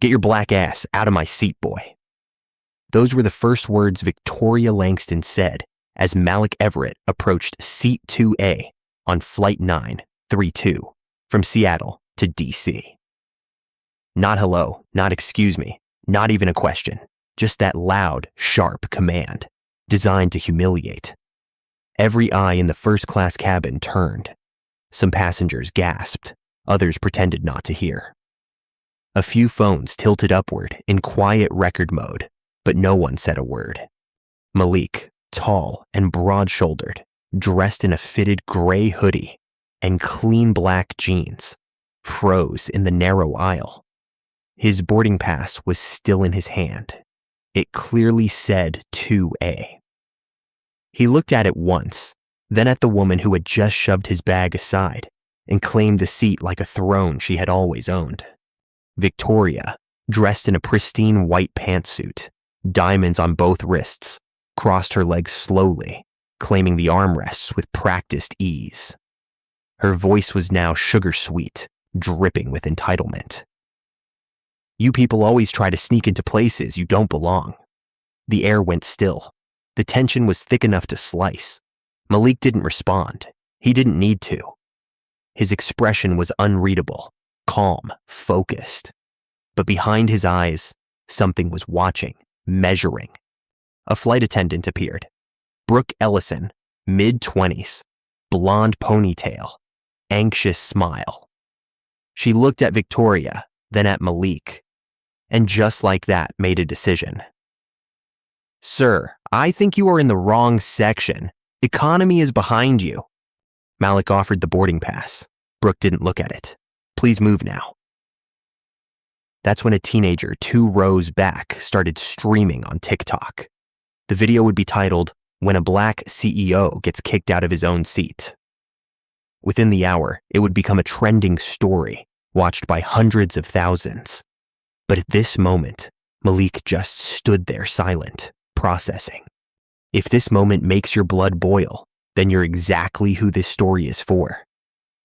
"Get your black ass out of my seat, boy." Those were the first words Victoria Langston said as Malik Everett approached Seat 2A on Flight 932 from Seattle to DC. Not hello, not excuse me, not even a question, just that loud, sharp command designed to humiliate. Every eye in the first-class cabin turned. Some passengers gasped, others pretended not to hear. A few phones tilted upward in quiet record mode, but no one said a word. Malik, tall and broad-shouldered, dressed in a fitted gray hoodie and clean black jeans, froze in the narrow aisle. His boarding pass was still in his hand. It clearly said 2A. He looked at it once, then at the woman who had just shoved his bag aside and claimed the seat like a throne she had always owned. Victoria, dressed in a pristine white pantsuit, diamonds on both wrists, crossed her legs slowly, claiming the armrests with practiced ease. Her voice was now sugar-sweet, dripping with entitlement. "You people always try to sneak into places you don't belong." The air went still. The tension was thick enough to slice. Malik didn't respond. He didn't need to. His expression was unreadable, calm, focused. But behind his eyes, something was watching, measuring. A flight attendant appeared. Brooke Ellison, mid-20s, blonde ponytail, anxious smile. She looked at Victoria, then at Malik, and just like that made a decision. "Sir, I think you are in the wrong section. Economy is behind you." Malik offered the boarding pass. Brooke didn't look at it. "Please move now." That's when a teenager 2 rows back started streaming on TikTok. The video would be titled, "When a Black CEO Gets Kicked Out of His Own Seat." Within the hour, it would become a trending story, watched by hundreds of thousands. But at this moment, Malik just stood there silent, processing. If this moment makes your blood boil, then you're exactly who this story is for.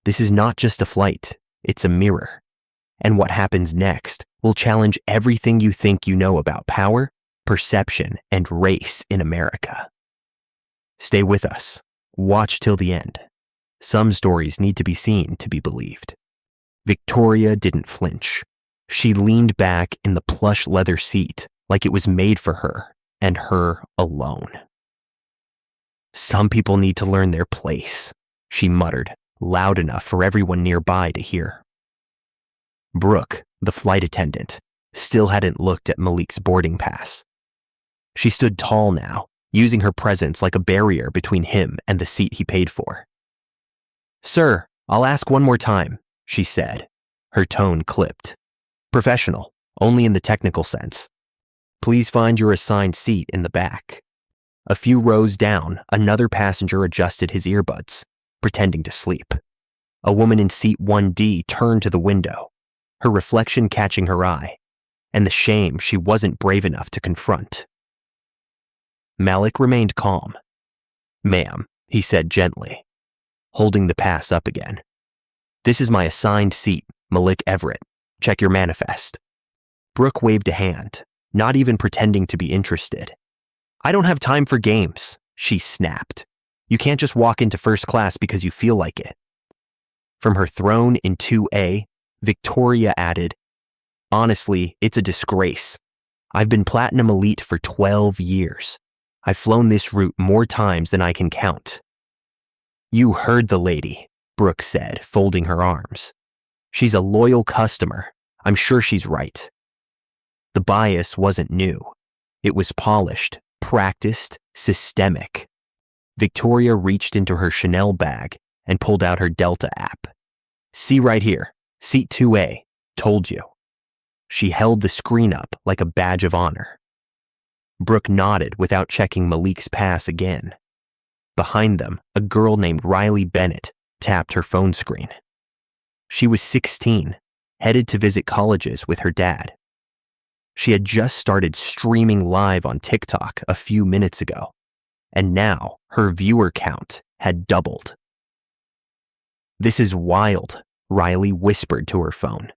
This is not just a flight, it's a mirror. And what happens next will challenge everything you think you know about power, perception, and race in America. Stay with us. Watch till the end. Some stories need to be seen to be believed. Victoria didn't flinch. She leaned back in the plush leather seat like it was made for her and her alone. "Some people need to learn their place," she muttered, loud enough for everyone nearby to hear. Brooke, the flight attendant, still hadn't looked at Malik's boarding pass. She stood tall now, using her presence like a barrier between him and the seat he paid for. "Sir, I'll ask one more time," she said, her tone clipped. "Professional, only in the technical sense. Please find your assigned seat in the back." A few rows down, another passenger adjusted his earbuds, pretending to sleep. A woman in seat 1D turned to the window, her reflection catching her eye, and the shame she wasn't brave enough to confront. Malik remained calm. "Ma'am," he said gently, holding the pass up again. "This is my assigned seat, Malik Everett. Check your manifest." Brooke waved a hand, not even pretending to be interested. "I don't have time for games," she snapped. "You can't just walk into first class because you feel like it." From her throne in 2A, Victoria added, "Honestly, it's a disgrace. I've been Platinum Elite for 12 years. I've flown this route more times than I can count." "You heard the lady," Brooke said, folding her arms. "She's a loyal customer. I'm sure she's right." The bias wasn't new. It was polished, practiced, systemic. Victoria reached into her Chanel bag and pulled out her Delta app. "See right here, seat 2A, told you." She held the screen up like a badge of honor. Brooke nodded without checking Malik's pass again. Behind them, a girl named Riley Bennett tapped her phone screen. She was 16, headed to visit colleges with her dad. She had just started streaming live on TikTok a few minutes ago, and now her viewer count had doubled. "This is wild," Riley whispered to her phone.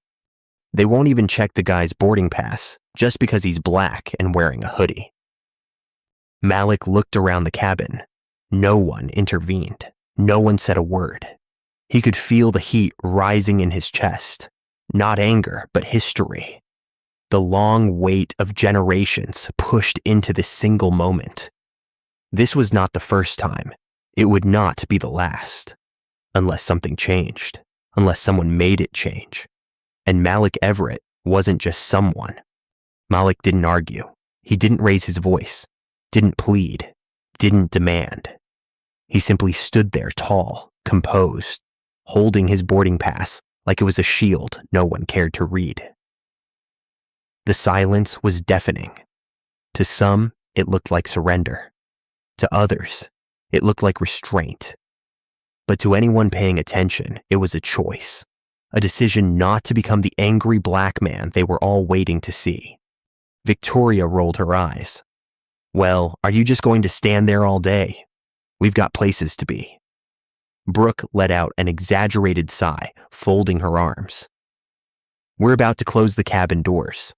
They won't even check the guy's boarding pass just because he's black and wearing a hoodie. Malik looked around the cabin. No one intervened. No one said a word. He could feel the heat rising in his chest. Not anger, but history. The long weight of generations pushed into this single moment. This was not the first time. It would not be the last. Unless something changed. Unless someone made it change. And Malik Everett wasn't just someone. Malik didn't argue. He didn't raise his voice. Didn't plead. Didn't demand. He simply stood there tall, composed, holding his boarding pass like it was a shield no one cared to read. The silence was deafening. To some, it looked like surrender. To others, it looked like restraint. But to anyone paying attention, it was a choice. A decision not to become the angry black man they were all waiting to see. Victoria rolled her eyes. Well, are you just going to stand there all day? We've got places to be. Brooke let out an exaggerated sigh, folding her arms. We're about to close the cabin doors.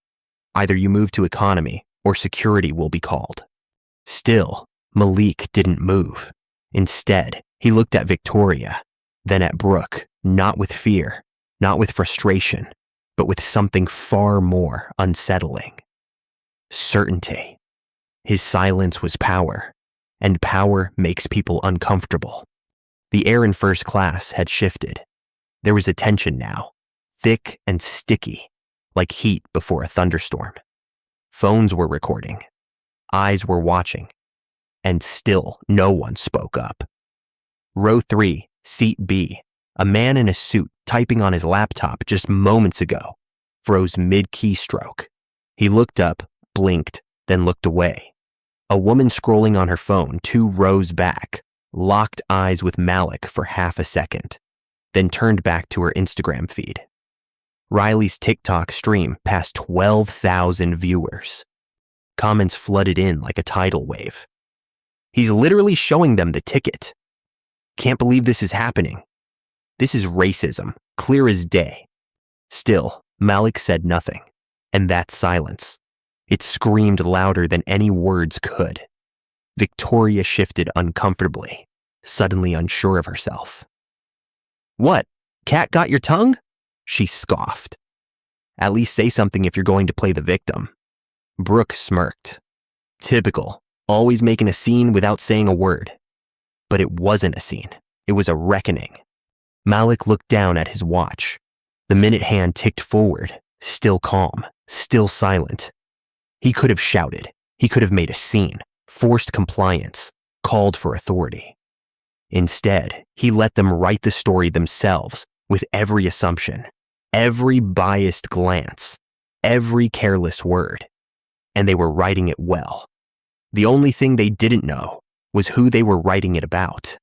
Either you move to economy or security will be called. Still, Malik didn't move. Instead, he looked at Victoria, then at Brooke, not with fear, not with frustration, but with something far more unsettling. Certainty. His silence was power, and power makes people uncomfortable. The air in first class had shifted. There was a tension now, thick and sticky, like heat before a thunderstorm. Phones were recording. Eyes were watching. And still no one spoke up. Row 3, seat B, a man in a suit typing on his laptop just moments ago, froze mid-keystroke. He looked up, blinked, then looked away. A woman scrolling on her phone 2 rows back, locked eyes with Malik for half a second, then turned back to her Instagram feed. Riley's TikTok stream passed 12,000 viewers. Comments flooded in like a tidal wave. He's literally showing them the ticket. Can't believe this is happening. This is racism, clear as day. Still, Malik said nothing, and that silence. It screamed louder than any words could. Victoria shifted uncomfortably, suddenly unsure of herself. What? Cat got your tongue? She scoffed. At least say something if you're going to play the victim. Brooke smirked. Typical, always making a scene without saying a word. But it wasn't a scene. It was a reckoning. Malik looked down at his watch. The minute hand ticked forward, still calm, still silent. He could have shouted. He could have made a scene, forced compliance, called for authority. Instead, he let them write the story themselves with every assumption, every biased glance, every careless word. And they were writing it well. The only thing they didn't know was who they were writing it about.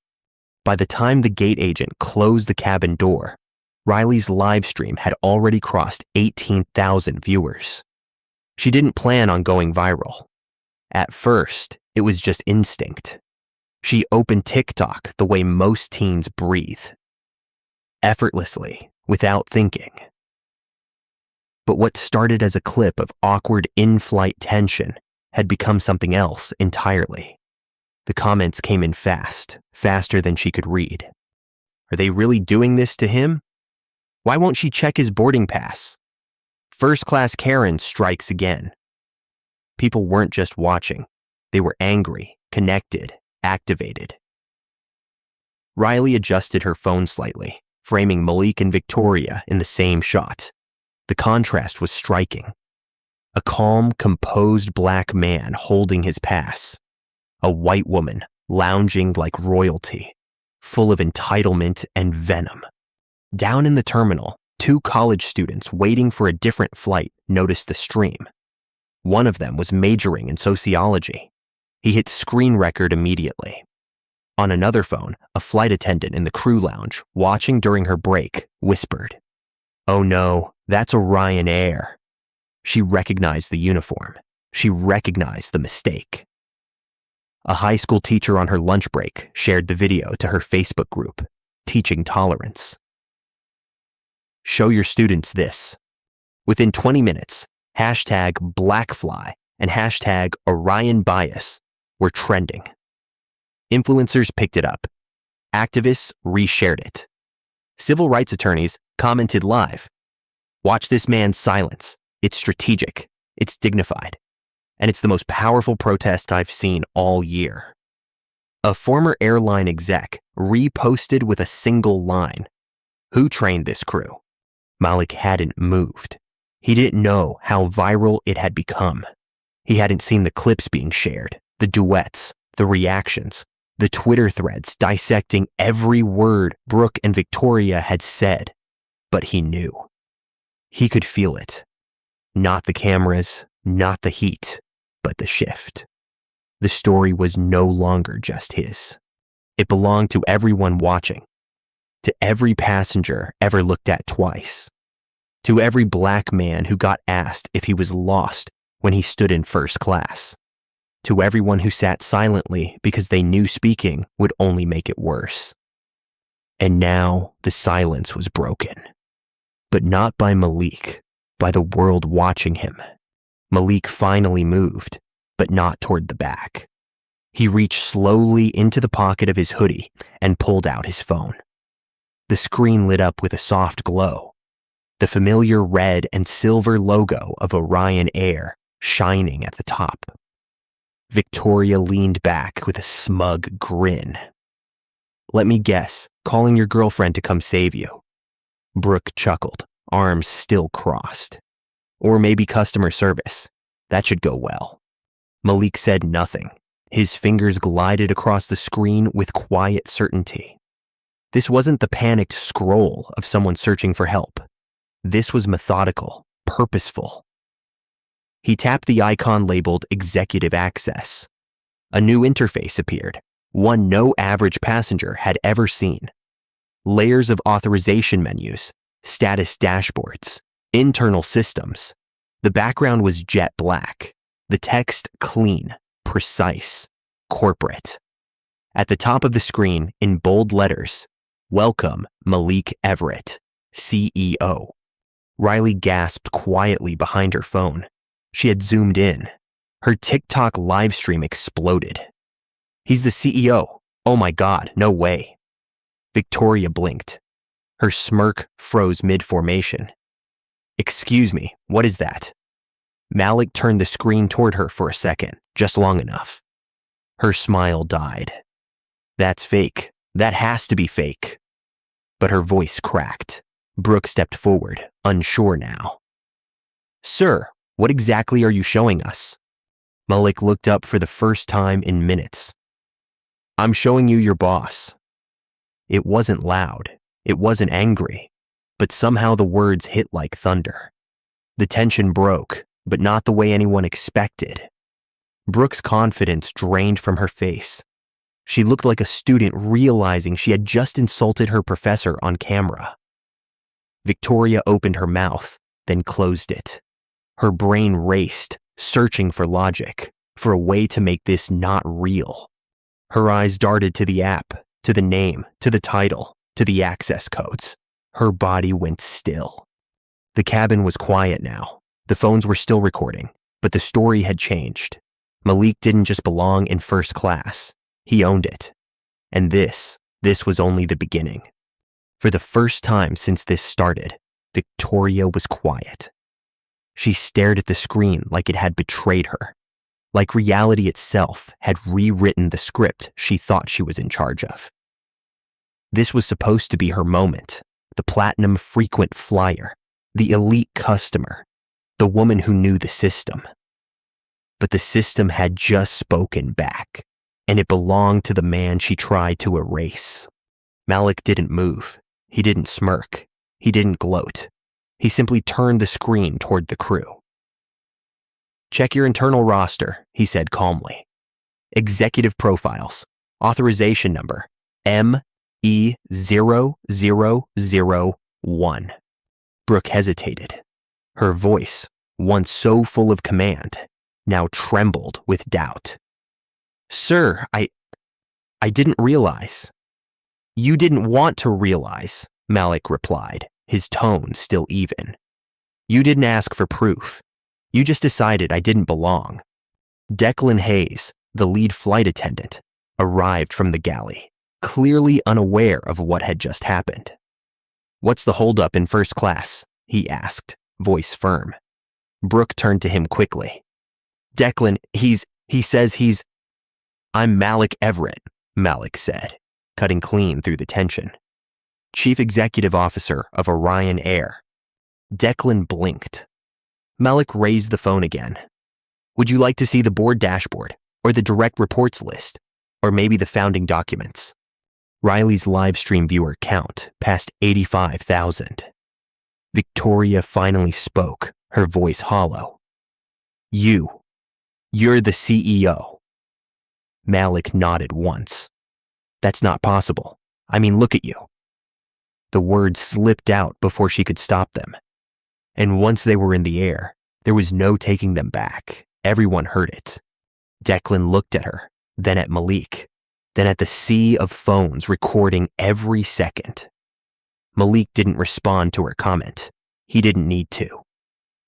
By the time the gate agent closed the cabin door, Riley's live stream had already crossed 18,000 viewers. She didn't plan on going viral. At first, it was just instinct. She opened TikTok the way most teens breathe. Effortlessly, without thinking. But what started as a clip of awkward in-flight tension had become something else entirely. The comments came in fast, faster than she could read. Are they really doing this to him? Why won't she check his boarding pass? First-class Karen strikes again. People weren't just watching. They were angry, connected, activated. Riley adjusted her phone slightly, framing Malik and Victoria in the same shot. The contrast was striking. A calm, composed black man holding his pass. A white woman lounging like royalty, full of entitlement and venom. Down in the terminal, 2 college students waiting for a different flight noticed the stream. One of them was majoring in sociology. He hit screen record immediately. On another phone, a flight attendant in the crew lounge, watching during her break, whispered, "Oh no, that's Orion Air." She recognized the uniform. She recognized the mistake. A high school teacher on her lunch break shared the video to her Facebook group, Teaching Tolerance. Show your students this. Within 20 minutes, hashtag Blackfly and hashtag Orion Bias were trending. Influencers picked it up. Activists reshared it. Civil rights attorneys commented live. Watch this man's silence. It's strategic. It's dignified. And it's the most powerful protest I've seen all year. A former airline exec reposted with a single line. Who trained this crew? Malik hadn't moved. He didn't know how viral it had become. He hadn't seen the clips being shared, the duets, the reactions, the Twitter threads dissecting every word Brooke and Victoria had said. But he knew. He could feel it. Not the cameras, not the heat, but the shift. The story was no longer just his. It belonged to everyone watching, to every passenger ever looked at twice, to every black man who got asked if he was lost when he stood in first class, to everyone who sat silently because they knew speaking would only make it worse. And now the silence was broken. But not by Malik, by the world watching him. Malik finally moved, but not toward the back. He reached slowly into the pocket of his hoodie and pulled out his phone. The screen lit up with a soft glow. The familiar red and silver logo of Orion Air shining at the top. Victoria leaned back with a smug grin. Let me guess, calling your girlfriend to come save you. Brooke chuckled, arms still crossed. Or maybe customer service. That should go well. Malik said nothing. His fingers glided across the screen with quiet certainty. This wasn't the panicked scroll of someone searching for help. This was methodical, purposeful. He tapped the icon labeled Executive Access. A new interface appeared, one no average passenger had ever seen. Layers of authorization menus, status dashboards, internal systems. The background was jet black. The text clean, precise, corporate. At the top of the screen, in bold letters, Welcome, Malik Everett, CEO. Riley gasped quietly behind her phone. She had zoomed in. Her TikTok livestream exploded. He's the CEO. Oh my God, no way. Victoria blinked. Her smirk froze mid-formation. Excuse me, what is that? Malik turned the screen toward her for a second, just long enough. Her smile died. That's fake. That has to be fake. But her voice cracked. Brooke stepped forward, unsure now. Sir, what exactly are you showing us? Malik looked up for the first time in minutes. I'm showing you your boss. It wasn't loud. It wasn't angry. But somehow the words hit like thunder. The tension broke, but not the way anyone expected. Brooke's confidence drained from her face. She looked like a student realizing she had just insulted her professor on camera. Victoria opened her mouth, then closed it. Her brain raced, searching for logic, for a way to make this not real. Her eyes darted to the app, to the name, to the title, to the access codes. Her body went still. The cabin was quiet now. The phones were still recording, but the story had changed. Malik didn't just belong in first class. He owned it. And this was only the beginning. For the first time since this started, Victoria was quiet. She stared at the screen like it had betrayed her, like reality itself had rewritten the script she thought she was in charge of. This was supposed to be her moment, the platinum frequent flyer, the elite customer, the woman who knew the system. But the system had just spoken back, and it belonged to the man she tried to erase. Malik didn't move. He didn't smirk. He didn't gloat. He simply turned the screen toward the crew. Check your internal roster, he said calmly. Executive profiles, authorization number, ME0001. Brooke hesitated. Her voice, once so full of command, now trembled with doubt. Sir, I didn't realize. You didn't want to realize, Malik replied, his tone still even. You didn't ask for proof. You just decided I didn't belong. Declan Hayes, the lead flight attendant, arrived from the galley, clearly unaware of what had just happened. What's the holdup in first class? He asked, voice firm. Brooke turned to him quickly. Declan, he says he's... I'm Malik Everett, Malik said, cutting clean through the tension. Chief Executive Officer of Orion Air. Declan blinked. Malik raised the phone again. Would you like to see the board dashboard, or the direct reports list, or maybe the founding documents? Riley's live stream viewer count passed 85,000. Victoria finally spoke, her voice hollow. You're the CEO. Malik nodded once. That's not possible. I mean, look at you. The words slipped out before she could stop them. And once they were in the air, there was no taking them back. Everyone heard it. Declan looked at her, then at Malik, then at the sea of phones recording every second. Malik didn't respond to her comment. He didn't need to.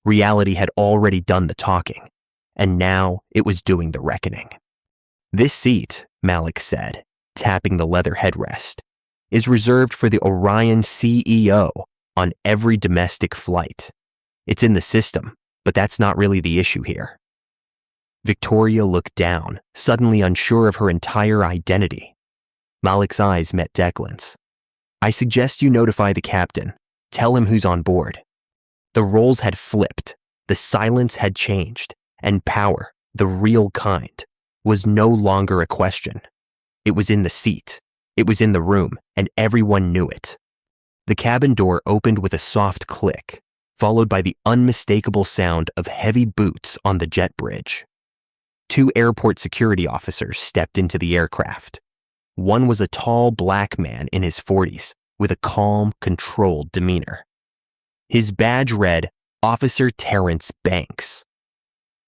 Reality had already done the talking, and now it was doing the reckoning. This seat, Malik said, tapping the leather headrest, is reserved for the Orion CEO on every domestic flight. It's in the system, but that's not really the issue here. Victoria looked down, suddenly unsure of her entire identity. Malik's eyes met Declan's. I suggest you notify the captain. Tell him who's on board. The roles had flipped, the silence had changed, and power, the real kind, was no longer a question. It was in the seat. It was in the room, and everyone knew it. The cabin door opened with a soft click, followed by the unmistakable sound of heavy boots on the jet bridge. 2 airport security officers stepped into the aircraft. One was a tall black man in his 40s with a calm, controlled demeanor. His badge read, Officer Terrence Banks.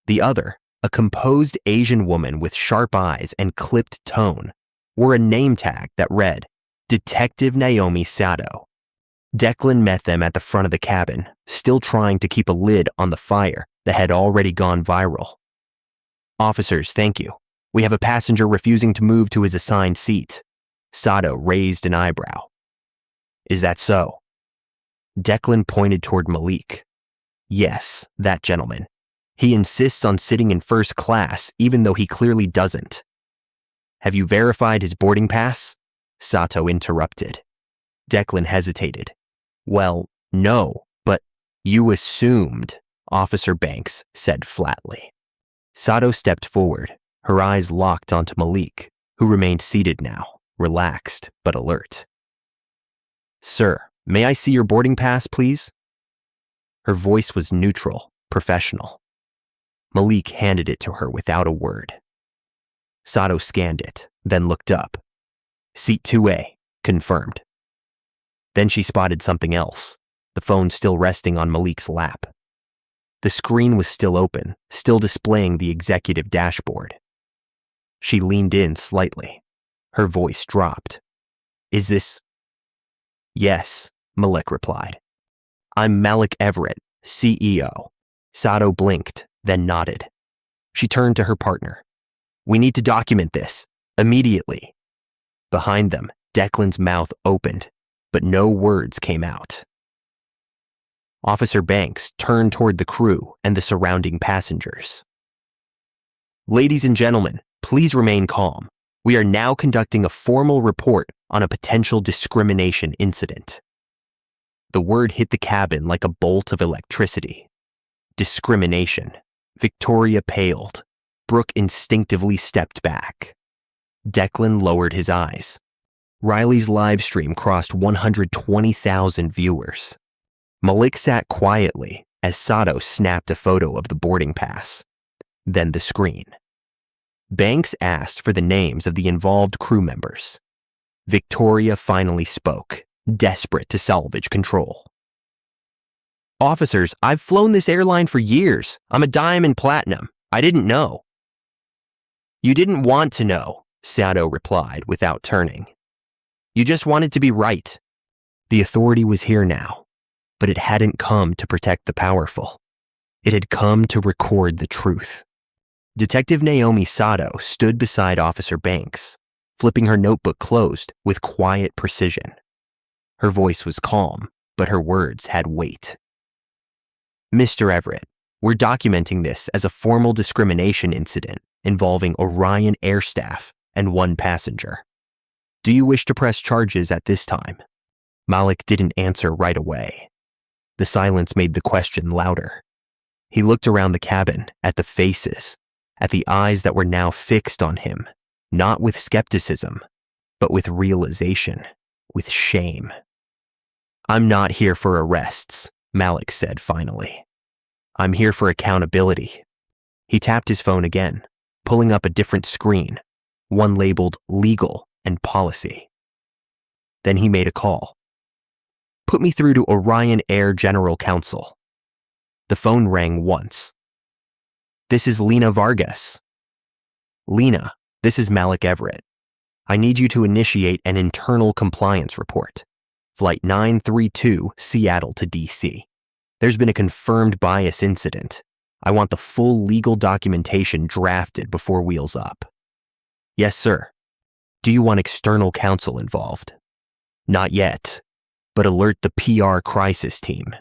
The other, a composed Asian woman with sharp eyes and clipped tone, wore a name tag that read, Detective Naomi Sato. Declan met them at the front of the cabin, still trying to keep a lid on the fire that had already gone viral. Officers, thank you. We have a passenger refusing to move to his assigned seat. Sato raised an eyebrow. Is that so? Declan pointed toward Malik. Yes, that gentleman. He insists on sitting in first class even though he clearly doesn't. Have you verified his boarding pass? Sato interrupted. Declan hesitated. Well, no, but you assumed, Officer Banks said flatly. Sato stepped forward, her eyes locked onto Malik, who remained seated now, relaxed but alert. Sir, may I see your boarding pass, please? Her voice was neutral, professional. Malik handed it to her without a word. Sato scanned it, then looked up. Seat 2A, confirmed. Then she spotted something else, the phone still resting on Malik's lap. The screen was still open, still displaying the executive dashboard. She leaned in slightly. Her voice dropped. Is this... Yes, Malik replied. I'm Malik Everett, CEO. Sato blinked, then nodded. She turned to her partner. We need to document this, immediately. Behind them, Declan's mouth opened, but no words came out. Officer Banks turned toward the crew and the surrounding passengers. Ladies and gentlemen, please remain calm. We are now conducting a formal report on a potential discrimination incident. The word hit the cabin like a bolt of electricity. Discrimination. Victoria paled. Brooke instinctively stepped back. Declan lowered his eyes. Riley's live stream crossed 120,000 viewers. Malik sat quietly as Sato snapped a photo of the boarding pass, then the screen. Banks asked for the names of the involved crew members. Victoria finally spoke, desperate to salvage control. Officers, I've flown this airline for years. I'm a diamond platinum. I didn't know. You didn't want to know, Sato replied without turning. You just wanted to be right. The authority was here now, but it hadn't come to protect the powerful. It had come to record the truth. Detective Naomi Sato stood beside Officer Banks, flipping her notebook closed with quiet precision. Her voice was calm, but her words had weight. Mr. Everett, we're documenting this as a formal discrimination incident involving Orion Air staff and one passenger. Do you wish to press charges at this time? Malik didn't answer right away. The silence made the question louder. He looked around the cabin at the faces, at the eyes that were now fixed on him, not with skepticism, but with realization, with shame. I'm not here for arrests, Malik said finally. I'm here for accountability. He tapped his phone again, pulling up a different screen, one labeled legal and policy. Then he made a call. Put me through to Orion Air General Counsel. The phone rang once. This is Lena Vargas. Lena, this is Malik Everett. I need you to initiate an internal compliance report. Flight 932, Seattle to DC. There's been a confirmed bias incident. I want the full legal documentation drafted before wheels up. Yes, sir. Do you want external counsel involved? Not yet, but alert the PR crisis team.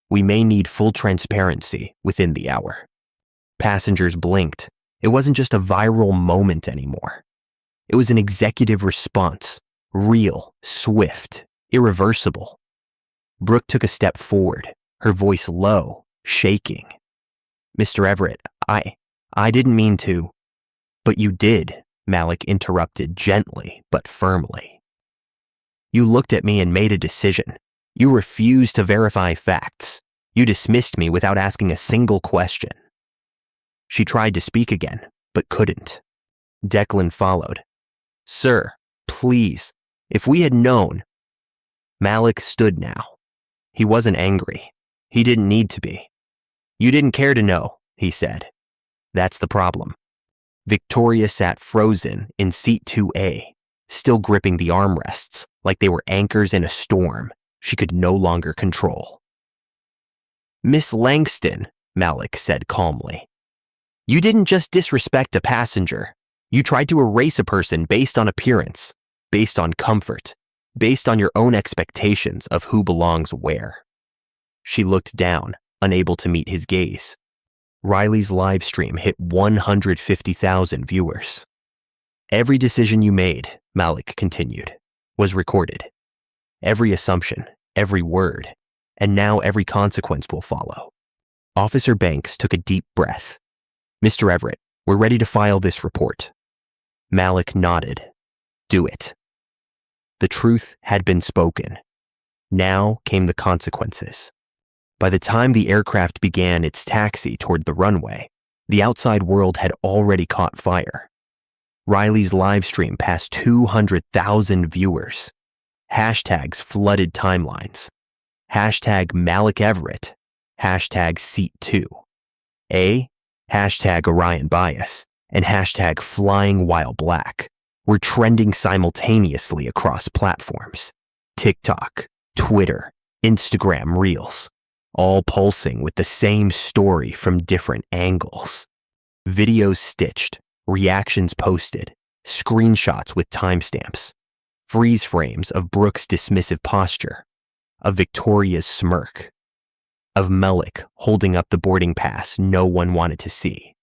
We may need full transparency within the hour. Passengers blinked. It wasn't just a viral moment anymore. It was an executive response, real, swift, irreversible. Brooke took a step forward, her voice low, shaking. Mr. Everett, I didn't mean to. But you did, Malik interrupted gently but firmly. You looked at me and made a decision. You refused to verify facts. You dismissed me without asking a single question. She tried to speak again, but couldn't. Declan followed. Sir, please, if we had known. Malik stood now. He wasn't angry. He didn't need to be. You didn't care to know, he said. That's the problem. Victoria sat frozen in seat 2A, still gripping the armrests like they were anchors in a storm she could no longer control. Miss Langston, Malik said calmly. You didn't just disrespect a passenger. You tried to erase a person based on appearance, based on comfort, based on your own expectations of who belongs where. She looked down, unable to meet his gaze. Riley's live stream hit 150,000 viewers. Every decision you made, Malik continued, was recorded. Every assumption, every word, and now every consequence will follow. Officer Banks took a deep breath. Mr. Everett, we're ready to file this report. Malik nodded. Do it. The truth had been spoken. Now came the consequences. By the time the aircraft began its taxi toward the runway, the outside world had already caught fire. Riley's live stream passed 200,000 viewers. Hashtags flooded timelines. Hashtag Malik Everett. Hashtag Seat 2. Hashtag Orion Bias, and hashtag Flying While Black were trending simultaneously across platforms. TikTok, Twitter, Instagram Reels, all pulsing with the same story from different angles. Videos stitched, reactions posted, screenshots with timestamps, freeze frames of Brooke's dismissive posture, of Victoria's smirk, of Malik holding up the boarding pass no one wanted to see.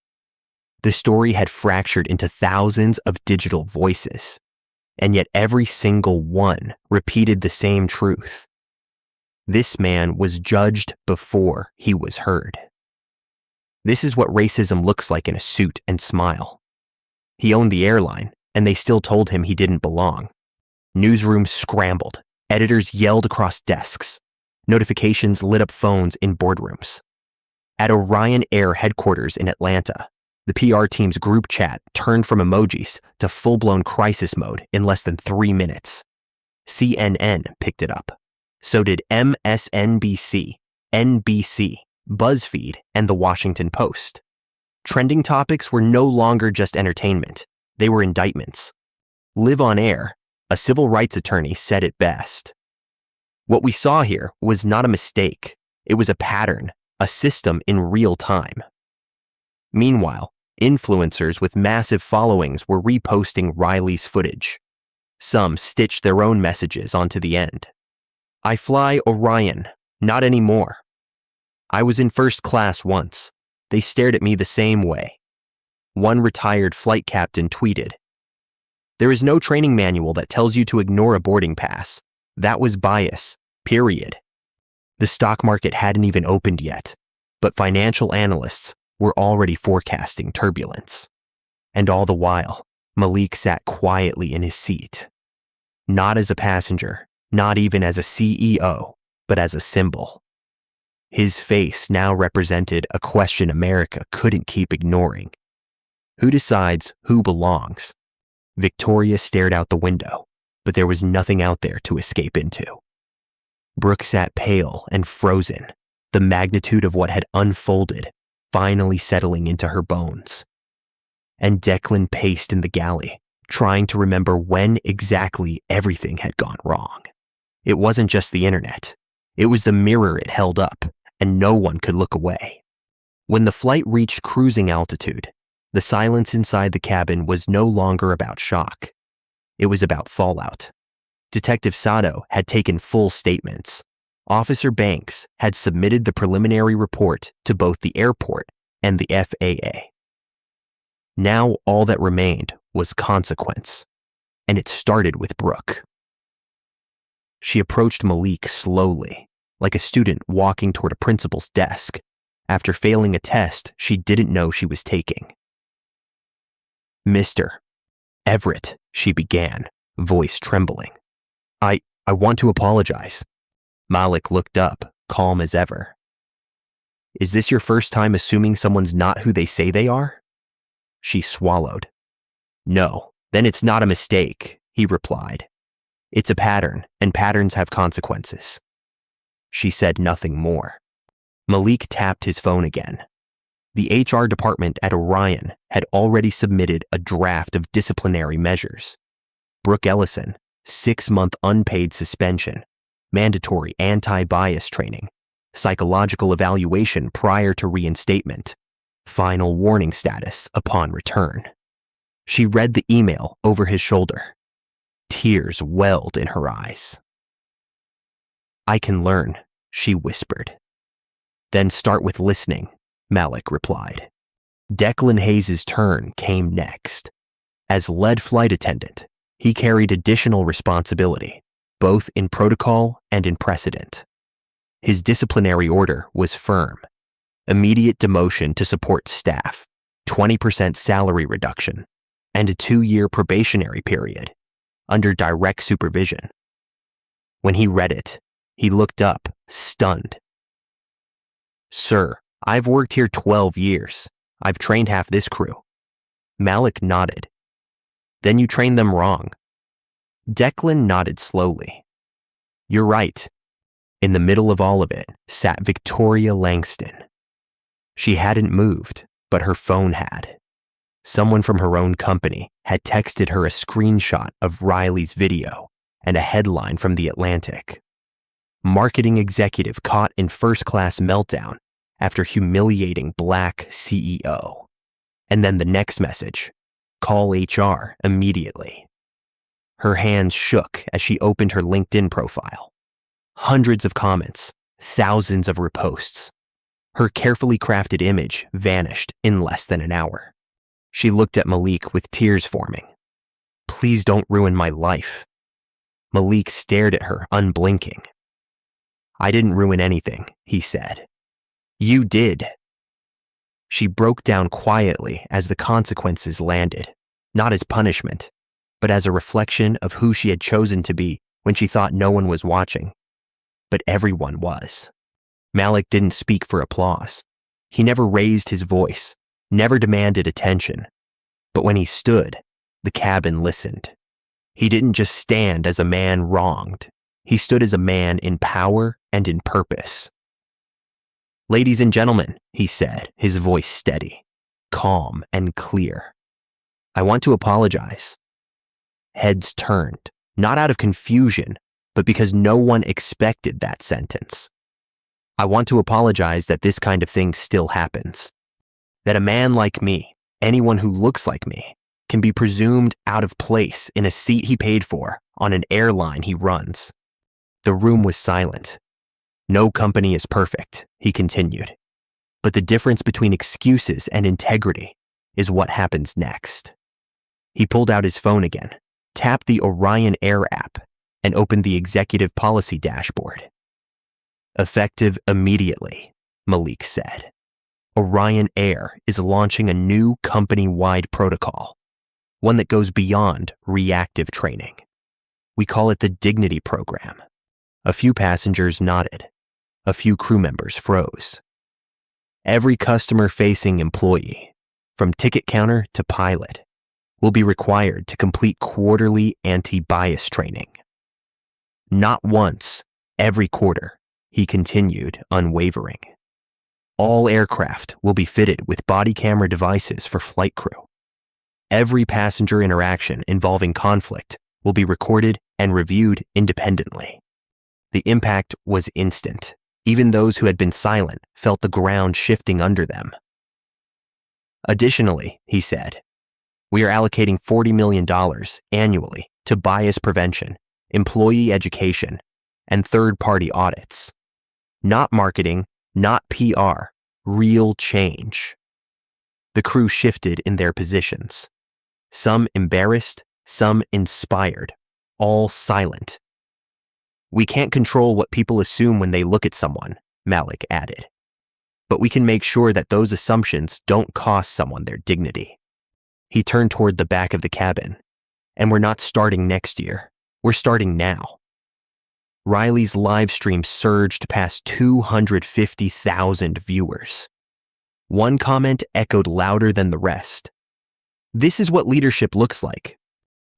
The story had fractured into thousands of digital voices, and yet every single one repeated the same truth. This man was judged before he was heard. This is what racism looks like in a suit and smile. He owned the airline, and they still told him he didn't belong. Newsrooms scrambled, editors yelled across desks, notifications lit up phones in boardrooms. At Orion Air headquarters in Atlanta, the PR team's group chat turned from emojis to full-blown crisis mode in less than 3 minutes. CNN picked it up. So did MSNBC, NBC, BuzzFeed, and The Washington Post. Trending topics were no longer just entertainment. They were indictments. Live on Air, a civil rights attorney, said it best. What we saw here was not a mistake. It was a pattern, a system in real time. Meanwhile, influencers with massive followings were reposting Riley's footage. Some stitched their own messages onto the end. I fly Orion, not anymore. I was in first class once. They stared at me the same way. One retired flight captain tweeted, "There is no training manual that tells you to ignore a boarding pass. That was bias, period." The stock market hadn't even opened yet, but financial analysts were already forecasting turbulence. And all the while, Malik sat quietly in his seat. Not as a passenger, not even as a CEO, but as a symbol. His face now represented a question America couldn't keep ignoring. Who decides who belongs? Victoria stared out the window, but there was nothing out there to escape into. Brooke sat pale and frozen, the magnitude of what had unfolded finally settling into her bones. And Declan paced in the galley, trying to remember when exactly everything had gone wrong. It wasn't just the internet. It was the mirror it held up, and no one could look away. When the flight reached cruising altitude, the silence inside the cabin was no longer about shock. It was about fallout. Detective Sato had taken full statements. Officer Banks had submitted the preliminary report to both the airport and the FAA. Now all that remained was consequence, and it started with Brooke. She approached Malik slowly, like a student walking toward a principal's desk after failing a test she didn't know she was taking. "Mr. Everett," she began, voice trembling. I want to apologize." Malik looked up, calm as ever. "Is this your first time assuming someone's not who they say they are?" She swallowed. "No, then it's not a mistake," he replied. "It's a pattern, and patterns have consequences." She said nothing more. Malik tapped his phone again. The HR department at Orion had already submitted a draft of disciplinary measures. Brooke Ellison, 6-month unpaid suspension, mandatory anti-bias training, psychological evaluation prior to reinstatement, final warning status upon return. She read the email over his shoulder. Tears welled in her eyes. "I can learn," she whispered. "Then start with listening," Malik replied. Declan Hayes' turn came next. As lead flight attendant, he carried additional responsibility, both in protocol and in precedent. His disciplinary order was firm. Immediate demotion to support staff, 20% salary reduction, and a 2-year probationary period, under direct supervision. When he read it, he looked up, stunned. "Sir, I've worked here 12 years. I've trained half this crew." Malik nodded. "Then you trained them wrong." Declan nodded slowly. "You're right." In the middle of all of it sat Victoria Langston. She hadn't moved, but her phone had. Someone from her own company had texted her a screenshot of Riley's video and a headline from The Atlantic. "Marketing executive caught in first-class meltdown after humiliating black CEO." And then the next message, "Call HR immediately." Her hands shook as she opened her LinkedIn profile. Hundreds of comments, thousands of reposts. Her carefully crafted image vanished in less than an hour. She looked at Malik with tears forming. "Please don't ruin my life." Malik stared at her, unblinking. "I didn't ruin anything," he said. "You did." She broke down quietly as the consequences landed, not as punishment, but as a reflection of who she had chosen to be when she thought no one was watching. But everyone was. Malik didn't speak for applause. He never raised his voice, never demanded attention. But when he stood, the cabin listened. He didn't just stand as a man wronged. He stood as a man in power and in purpose. "Ladies and gentlemen," he said, his voice steady, calm and clear. "I want to apologize." Heads turned, not out of confusion, but because no one expected that sentence. I want to apologize that this kind of thing still happens. That a man like me, anyone who looks like me, can be presumed out of place in a seat he paid for on an airline he runs. The room was silent. No company is perfect, he continued. But the difference between excuses and integrity is what happens next. He pulled out his phone again, tapped the Orion Air app, and opened the executive policy dashboard. Effective immediately, Malik said. Orion Air is launching a new company-wide protocol, one that goes beyond reactive training. We call it the Dignity Program. A few passengers nodded. A few crew members froze. Every customer-facing employee, from ticket counter to pilot, will be required to complete quarterly anti-bias training. Not once, every quarter, he continued, unwavering. All aircraft will be fitted with body camera devices for flight crew. Every passenger interaction involving conflict will be recorded and reviewed independently. The impact was instant. Even those who had been silent felt the ground shifting under them. Additionally, he said, we are allocating $40 million annually to bias prevention, employee education, and third-party audits. Not marketing, not PR, real change. The crew shifted in their positions. Some embarrassed, some inspired, all silent. We can't control what people assume when they look at someone, Malik added. But we can make sure that those assumptions don't cost someone their dignity. He turned toward the back of the cabin. And we're not starting next year. We're starting now. Riley's live stream surged past 250,000 viewers. One comment echoed louder than the rest. This is what leadership looks like.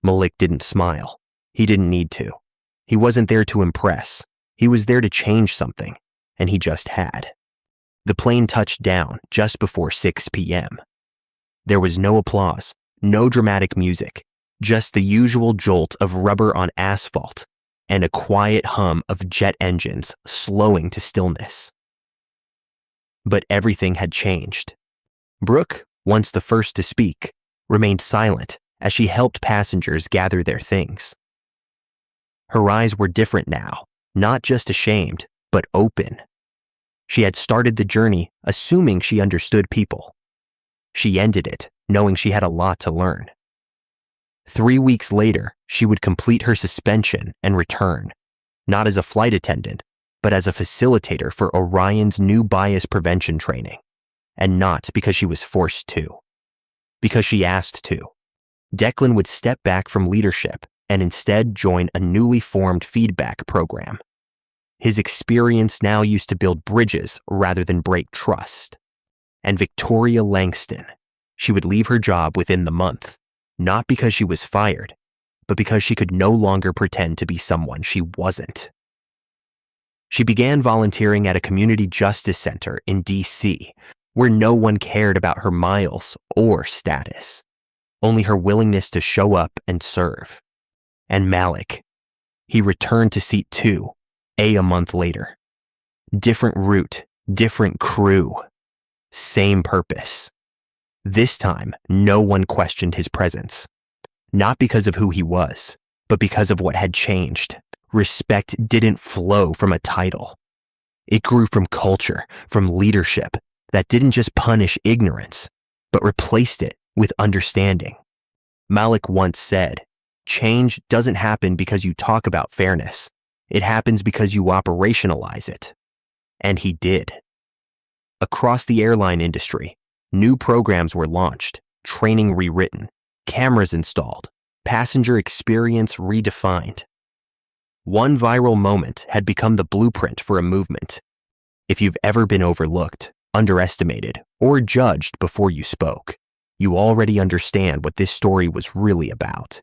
Malik didn't smile. He didn't need to. He wasn't there to impress. He was there to change something, and he just had. The plane touched down just before 6 p.m. There was no applause, no dramatic music, just the usual jolt of rubber on asphalt and a quiet hum of jet engines slowing to stillness. But everything had changed. Brooke, once the first to speak, remained silent as she helped passengers gather their things. Her eyes were different now, not just ashamed, but open. She had started the journey assuming she understood people. She ended it knowing she had a lot to learn. 3 weeks later, she would complete her suspension and return, not as a flight attendant, but as a facilitator for Orion's new bias prevention training, and not because she was forced to, because she asked to. Declan would step back from leadership and instead join a newly formed feedback program. His experience now used to build bridges rather than break trust. And Victoria Langston, she would leave her job within the month, not because she was fired, but because she could no longer pretend to be someone she wasn't. She began volunteering at a community justice center in D.C., where no one cared about her miles or status, only her willingness to show up and serve. And Malik, he returned to seat 2A a month later. Different route, different crew, same purpose. This time, no one questioned his presence. Not because of who he was, but because of what had changed. Respect didn't flow from a title. It grew from culture, from leadership that didn't just punish ignorance, but replaced it with understanding. Malik once said, "Change doesn't happen because you talk about fairness. It happens because you operationalize it." And he did. Across the airline industry, new programs were launched, training rewritten, cameras installed, passenger experience redefined. One viral moment had become the blueprint for a movement. If you've ever been overlooked, underestimated, or judged before you spoke, you already understand what this story was really about.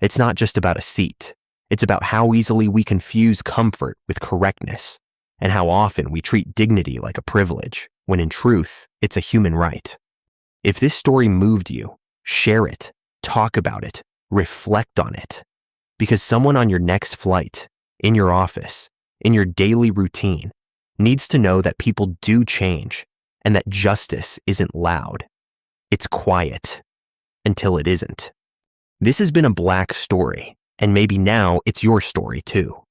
It's not just about a seat. It's about how easily we confuse comfort with correctness, and how often we treat dignity like a privilege, when in truth, it's a human right. If this story moved you, share it, talk about it, reflect on it. Because someone on your next flight, in your office, in your daily routine, needs to know that people do change and that justice isn't loud. It's quiet until it isn't. This has been a Black story, and maybe now it's your story too.